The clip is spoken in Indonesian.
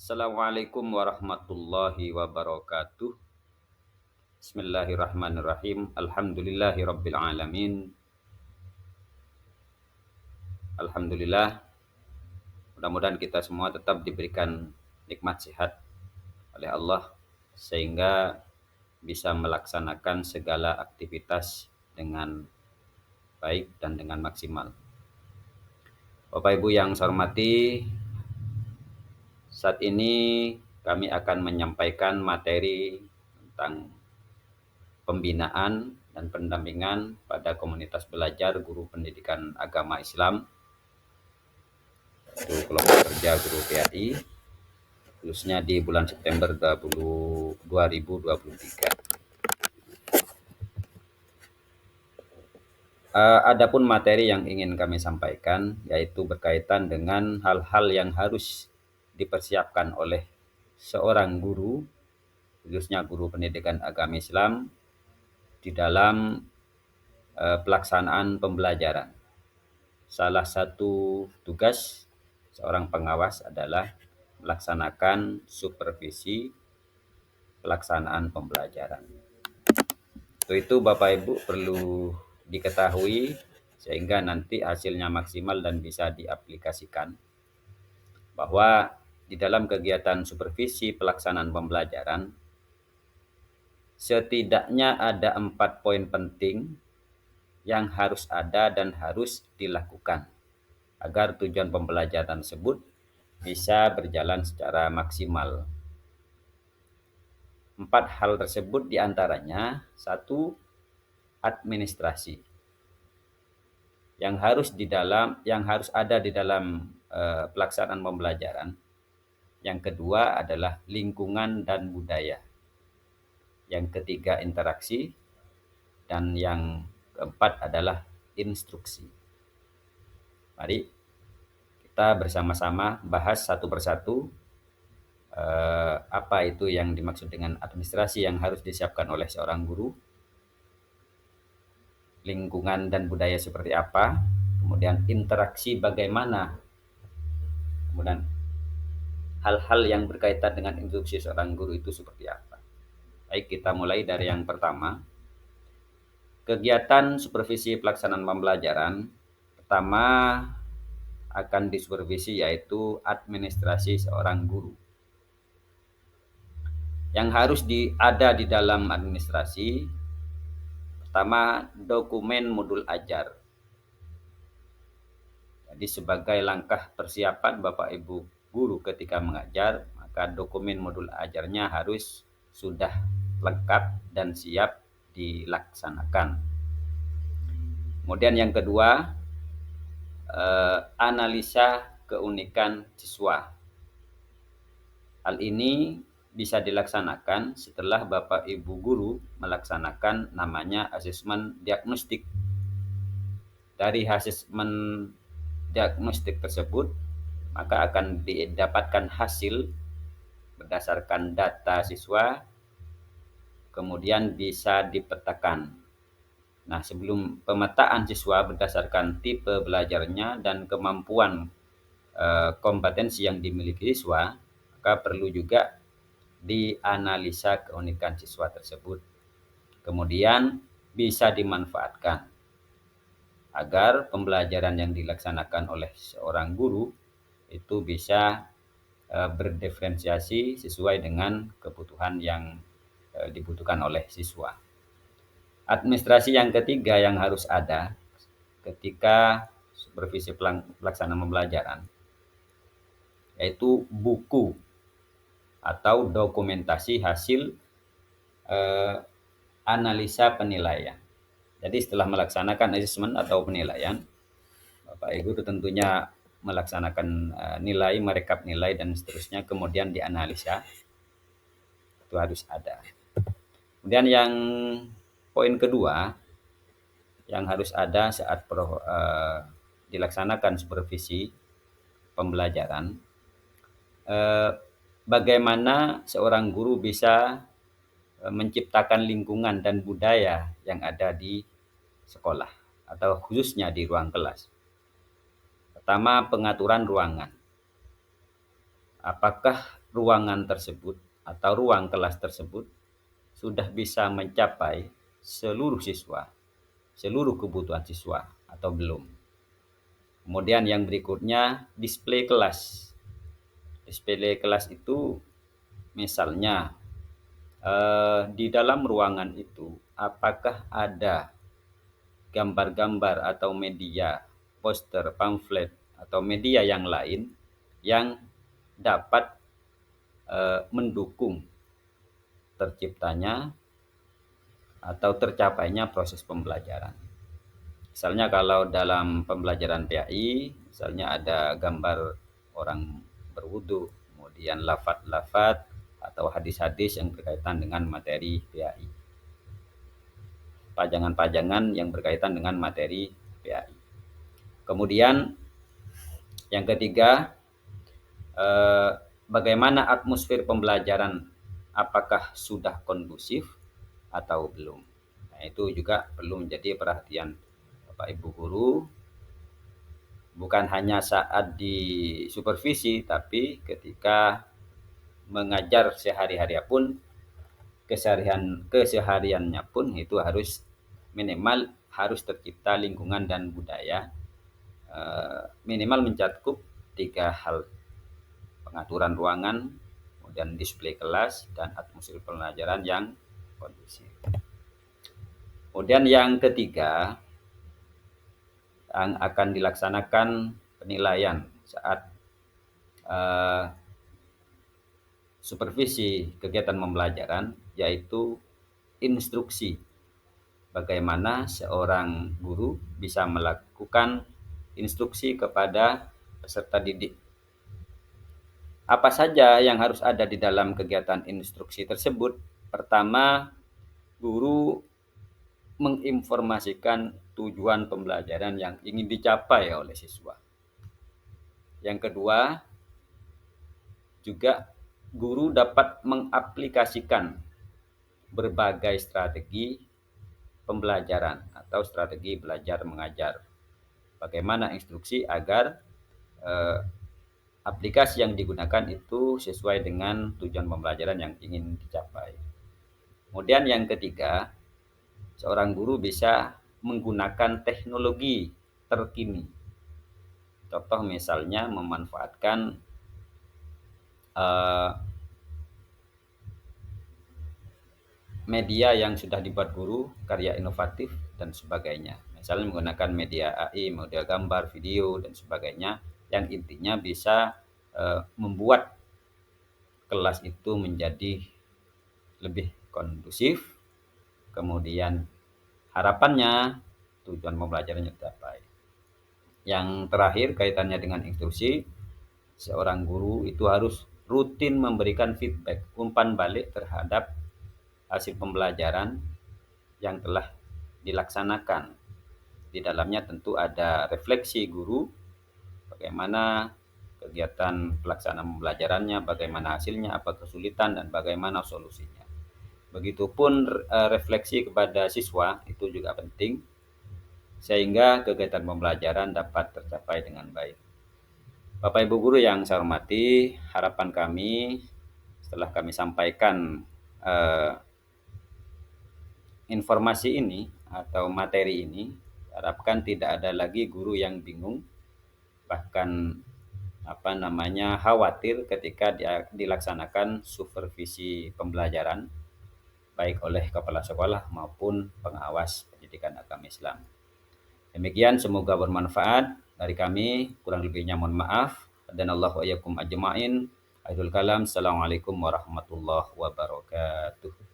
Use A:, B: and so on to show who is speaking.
A: Assalamualaikum warahmatullahi wabarakatuh. Bismillahirrahmanirrahim. Alhamdulillahi rabbil alamin. Alhamdulillah, mudah-mudahan kita semua tetap diberikan nikmat sehat oleh Allah sehingga bisa melaksanakan segala aktivitas dengan baik dan dengan maksimal. Bapak Ibu yang saya hormati, saat ini kami akan menyampaikan materi tentang pembinaan dan pendampingan pada komunitas belajar guru pendidikan agama Islam, yaitu kelompok kerja guru PAI, khususnya di bulan September 2023. Adapun materi yang ingin kami sampaikan yaitu berkaitan dengan hal-hal yang harus dipersiapkan oleh seorang guru, khususnya guru pendidikan agama Islam, di dalam pelaksanaan pembelajaran. Salah satu tugas seorang pengawas adalah melaksanakan supervisi pelaksanaan pembelajaran. Untuk itu Bapak Ibu perlu diketahui sehingga nanti hasilnya maksimal dan bisa diaplikasikan, bahwa di dalam kegiatan supervisi pelaksanaan pembelajaran setidaknya ada 4 poin penting yang harus ada dan harus dilakukan agar tujuan pembelajaran tersebut bisa berjalan secara maksimal. 4 hal tersebut diantaranya: 1. Administrasi yang harus ada di dalam pelaksanaan pembelajaran. Yang kedua adalah lingkungan dan budaya. Yang ketiga interaksi, dan yang keempat adalah instruksi. Mari kita bersama-sama bahas satu persatu apa itu yang dimaksud dengan administrasi yang harus disiapkan oleh seorang guru, lingkungan dan budaya seperti apa, kemudian interaksi bagaimana, kemudian hal-hal yang berkaitan dengan instruksi seorang guru itu seperti apa. Baik, kita mulai dari yang pertama. Kegiatan supervisi pelaksanaan pembelajaran pertama akan disupervisi yaitu administrasi seorang guru. Yang harus ada di dalam administrasi, pertama, dokumen modul ajar. Jadi sebagai langkah persiapan Bapak Ibu guru ketika mengajar, maka dokumen modul ajarnya harus sudah lengkap dan siap dilaksanakan. Kemudian yang kedua, analisa keunikan siswa. Hal ini bisa dilaksanakan setelah Bapak Ibu guru melaksanakan namanya asesmen diagnostik. Dari asesmen diagnostik tersebut, maka akan didapatkan hasil berdasarkan data siswa, kemudian bisa dipetakan. Nah, sebelum pemetaan siswa berdasarkan tipe belajarnya dan kemampuan kompetensi yang dimiliki siswa, maka perlu juga dianalisa keunikan siswa tersebut. Kemudian bisa dimanfaatkan agar pembelajaran yang dilaksanakan oleh seorang guru itu bisa berdiferensiasi sesuai dengan kebutuhan yang dibutuhkan oleh siswa. Administrasi yang ketiga yang harus ada ketika supervisi pelaksanaan pembelajaran yaitu buku atau dokumentasi hasil analisa penilaian. Jadi setelah melaksanakan asesmen atau penilaian, Bapak Ibu tentunya melaksanakan nilai, merekap nilai dan seterusnya, kemudian dianalisa. Itu harus ada. Kemudian yang poin kedua yang harus ada saat dilaksanakan supervisi pembelajaran, bagaimana seorang guru bisa menciptakan lingkungan dan budaya yang ada di sekolah atau khususnya di ruang kelas. Pertama, pengaturan ruangan. Apakah ruangan tersebut atau ruang kelas tersebut sudah bisa mencapai seluruh siswa, seluruh kebutuhan siswa atau belum. Kemudian yang berikutnya display kelas. Display kelas itu misalnya di dalam ruangan itu apakah ada gambar-gambar atau media, poster, pamflet atau media yang lain yang dapat mendukung terciptanya atau tercapainya proses pembelajaran. Misalnya kalau dalam pembelajaran PAI, misalnya ada gambar orang berwudu, kemudian lafaz-lafaz atau hadis-hadis yang berkaitan dengan materi PAI. Pajangan-pajangan yang berkaitan dengan materi PAI. Kemudian yang ketiga, bagaimana atmosfer pembelajaran, apakah sudah kondusif atau belum. Nah, itu juga perlu menjadi perhatian Bapak Ibu guru, bukan hanya saat di supervisi, tapi ketika mengajar sehari-hari pun, kesehariannya pun itu harus minimal harus tercipta lingkungan dan budaya minimal mencakup 3 hal: pengaturan ruangan, kemudian display kelas, dan atmosfer pembelajaran yang kondusif. Kemudian yang ketiga, yang akan dilaksanakan penilaian saat supervisi kegiatan pembelajaran, yaitu instruksi. Bagaimana seorang guru bisa melakukan instruksi kepada peserta didik. Apa saja yang harus ada di dalam kegiatan instruksi tersebut? Pertama, guru menginformasikan tujuan pembelajaran yang ingin dicapai oleh siswa. Yang kedua, juga guru dapat mengaplikasikan berbagai strategi pembelajaran atau strategi belajar mengajar. Bagaimana instruksi agar aplikasi yang digunakan itu sesuai dengan tujuan pembelajaran yang ingin dicapai. Kemudian yang ketiga, seorang guru bisa menggunakan teknologi terkini. Contoh misalnya memanfaatkan media yang sudah dibuat guru, karya inovatif dan sebagainya. Misalnya menggunakan media AI, media gambar, video dan sebagainya, yang intinya bisa membuat kelas itu menjadi lebih kondusif. Kemudian harapannya tujuan pembelajarannya tercapai. Yang terakhir kaitannya dengan instruksi, seorang guru itu harus rutin memberikan feedback, umpan balik terhadap hasil pembelajaran yang telah dilaksanakan. Di dalamnya tentu ada refleksi guru, bagaimana kegiatan pelaksanaan pembelajarannya, bagaimana hasilnya, apa kesulitan, dan bagaimana solusinya. Begitupun refleksi kepada siswa itu juga penting, sehingga kegiatan pembelajaran dapat tercapai dengan baik. Bapak Ibu guru yang saya hormati, harapan kami setelah kami sampaikan informasi ini atau materi ini, harapkan tidak ada lagi guru yang bingung, bahkan khawatir ketika dilaksanakan supervisi pembelajaran baik oleh kepala sekolah maupun pengawas pendidikan agama Islam. Demikian, semoga bermanfaat. Dari kami kurang lebihnya mohon maaf. Dan Allah wa iyyakum ajma'in. Akhirul kalam. Assalamualaikum warahmatullahi wabarakatuh.